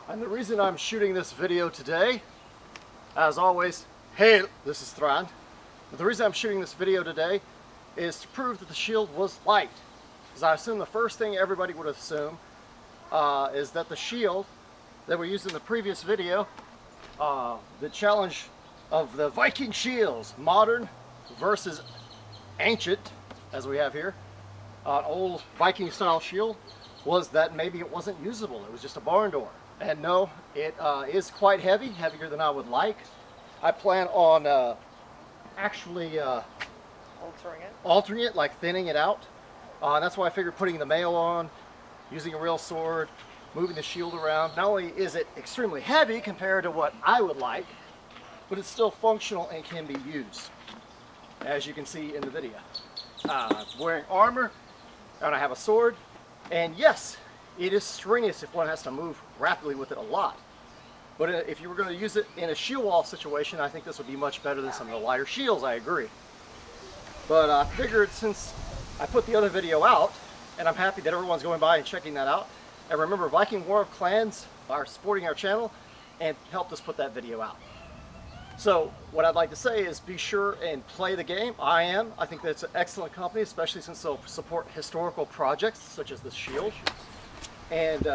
And the reason I'm shooting this video today, as always, hey, this is Thran. But the reason I'm shooting this video today is to prove that the shield was light. Because I assume the first thing everybody would assume is that the shield that we used in the previous video, the challenge of the Viking shields, modern versus ancient, as we have here, an old Viking style shield, was that maybe it wasn't usable. It was just a barn door. And no, it is quite heavy, heavier than I would like. I plan on actually altering it, like thinning it out. That's why I figured putting the mail on, using a real sword, moving the shield around. Not only is it extremely heavy compared to what I would like, but it's still functional and can be used, as you can see in the video. I'm wearing armor, and I have a sword, and yes, it is strenuous if one has to move rapidly with it a lot. But if you were going to use it in a shield wall situation, I think this would be much better than some of the lighter shields, I agree. But I figured since I put the other video out, and I'm happy that everyone's going by and checking that out. And remember, Viking War of Clans are supporting our channel and helped us put that video out. So what I'd like to say is be sure and play the game. I think that's an excellent company, especially since they'll support historical projects such as this shield. And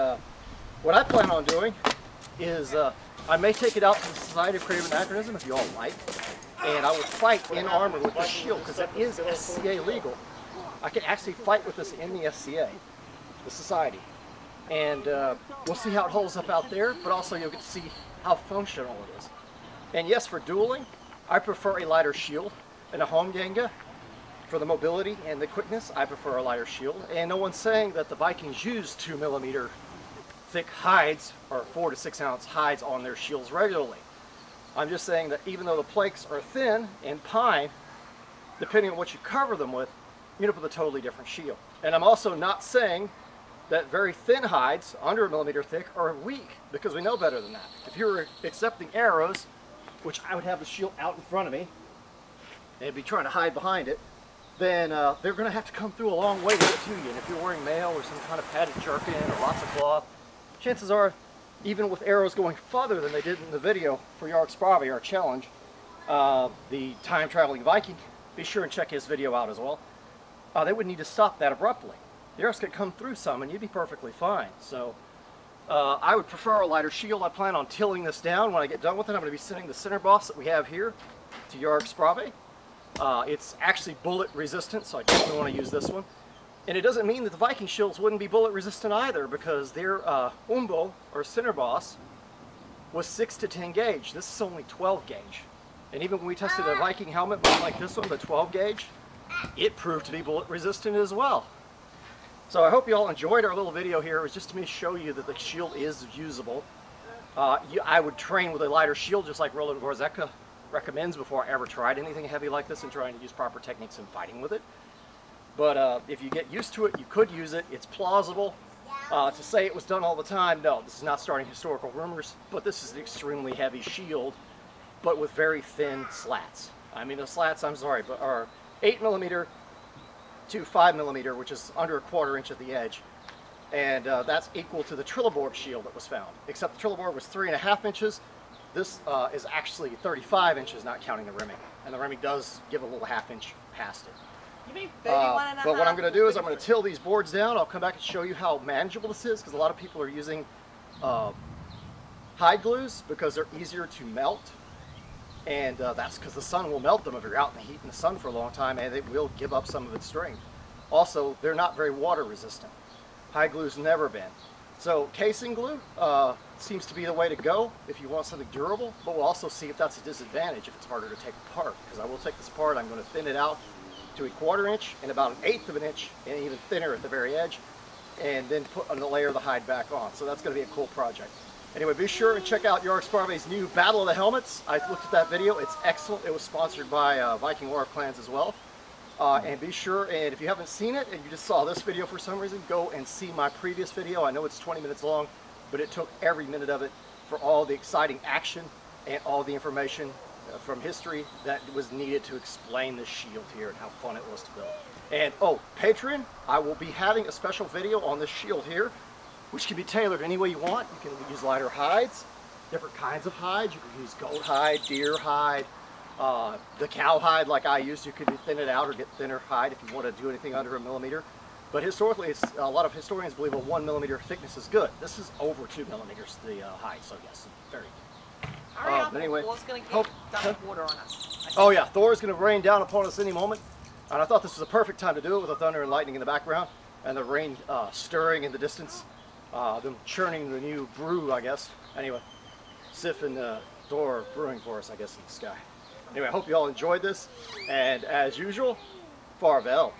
what I plan on doing is I may take it out to the Society of Creative Anachronism if you all like, and I will fight in armor with the shield because it is SCA legal. I can actually fight with this in the SCA, the Society, and we'll see how it holds up out there, but also you'll get to see how functional it is. And yes, for dueling, I prefer a lighter shield. And a home ganga, for the mobility and the quickness, I prefer a lighter shield. And no one's saying that the Vikings used 2mm thick hides or 4 to 6 ounce hides on their shields regularly. I'm just saying that even though the planks are thin and pine, depending on what you cover them with, you end up with a totally different shield. And I'm also not saying that very thin hides, under 1mm thick, are weak, because we know better than that. If you were accepting arrows, which I would have the shield out in front of me, and be trying to hide behind it, then they're going to have to come through a long way to get to you. And if you're wearing mail or some kind of padded jerkin or lots of cloth, chances are, even with arrows going farther than they did in the video for Joerg Sprave, our challenge, the time-traveling Viking, be sure and check his video out as well. They would need to stop that abruptly. The arrows could come through some and you'd be perfectly fine. So I would prefer a lighter shield. I plan on tilling this down. When I get done with it, I'm going to be sending the center boss that we have here to Joerg Sprave. It's actually bullet resistant, so I definitely want to use this one. And it doesn't mean that the Viking shields wouldn't be bullet resistant either, because their umbo, or center boss, was 6 to 10 gauge. This is only 12 gauge. And even when we tested a Viking helmet like this one, the 12 gauge, it proved to be bullet resistant as well. So I hope you all enjoyed our little video here. It was just to me show you that the shield is usable. I would train with a lighter shield, just like Roland Gorzeka recommends, before I ever tried anything heavy like this and trying to use proper techniques in fighting with it. But if you get used to it, you could use it. It's plausible. To say it was done all the time, no, this is not starting historical rumors, but this is an extremely heavy shield, but with very thin slats. I mean, the slats, I'm sorry, but are 8mm to 5mm, which is under a 1/4 inch at the edge. And that's equal to the Trelleborg shield that was found, except the Trelleborg was 3.5 inches. This is actually 35 inches, not counting the rimming. And the rimming does give a little 1/2 inch past it. You mean 31.5? But what I'm going to do is I'm going to till these boards down. I'll come back and show you how manageable this is, because a lot of people are using hide glues because they're easier to melt. And that's because the sun will melt them if you're out in the heat in the sun for a long time, and it will give up some of its strength. Also, they're not very water resistant. Hide glue's never been. So casing glue seems to be the way to go if you want something durable, but we'll also see if that's a disadvantage if it's harder to take apart. Because I will take this apart, I'm going to thin it out to a 1/4 inch and about 1/8 of an inch, and even thinner at the very edge, and then put a layer of the hide back on. So that's going to be a cool project. Anyway, be sure and check out Joerg Sprave's new Battle of the Helmets. I looked at that video. It's excellent. It was sponsored by Viking War of Clans as well. And be sure, and if you haven't seen it and you just saw this video for some reason, go and see my previous video. I know it's 20 minutes long, but it took every minute of it for all the exciting action and all the information from history that was needed to explain this shield here and how fun it was to build. And oh, Patreon, I will be having a special video on this shield here which can be tailored any way you want. You can use lighter hides, different kinds of hides. You can use goat hide, deer hide, the cow hide like I used. You could thin it out or get thinner hide if you want to do anything under 1 millimeter. But historically, a lot of historians believe a 1 millimeter thickness is good. This is over 2 millimeters, the hide, so yes, very good. But anyway, Thor's going to get dump water on us. Oh yeah, Thor is going to rain down upon us any moment. And I thought this was a perfect time to do it with the thunder and lightning in the background and the rain stirring in the distance. Them churning the new brew, I guess. Anyway, Sif and Thor are brewing for us, I guess, in the sky. Anyway, I hope you all enjoyed this. And as usual, farewell.